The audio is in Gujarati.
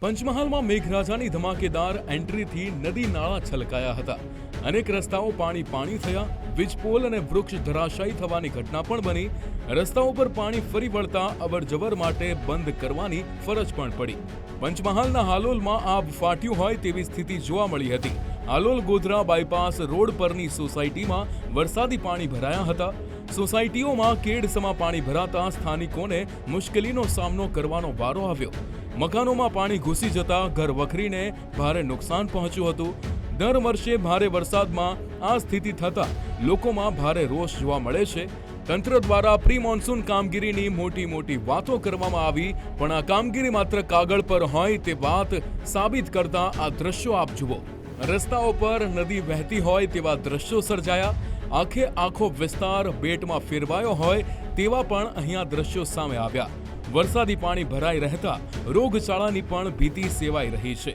પંચમહાલમાં મેઘરાજાની ધમાકેદાર એન્ટ્રીથી નદી નાળા છલકાયા હતા. અનેક રસ્તાઓ પાણી થયા. વીજપોલ અને વૃક્ષ ધરાશાયી થવાની ઘટના પણ બની. રસ્તાઓ પર પાણી ફરી વળતા અવરજવર માટે બંધ કરવાની ફરજ પણ પડી. પંચમહાલના હાલોલમાં આબ ફાટ્યું હોય તેવી સ્થિતિ જોવા મળી હતી. હાલોલ ગોધરા બાયપાસ રોડ પરની સોસાયટીમાં વરસાદી પાણી ભરાયા હતા. સોસાયટીઓમાં કેડસમાં પાણી ભરાતા સ્થાનિકોને મુશ્કેલીનો સામનો કરવાનો વારો આવ્યો. મકાનોમાં પાણી ઘૂસી જતા ઘર વખરીને ભારે નુકસાન પહોંચ્યું હતું. દર વર્ષે ભારે વરસાદમાં આ સ્થિતિ થતા લોકોમાં ભારે રોષ જોવા મળે છે. તંત્ર દ્વારા પ્રી મોન્સૂન કામગીરીની મોટી વાતો કરવામાં આવી, પણ આ કામગીરી માત્ર કાગળ પર હોય તે વાત સાબિત કરતા આ દ્રશ્યો આપ જુઓ. રસ્તાઓ પર નદી વહેતી હોય તેવા દ્રશ્યો સર્જાયા. આખો વિસ્તાર બેટમાં ફેરવાયો હોય તેવા પણ અહીંયા દ્રશ્યો સામે આવ્યા. વરસાદી પાણી ભરાઈ રહેતા રોગચાળાની પણ ભીતિ સેવાઈ રહી છે.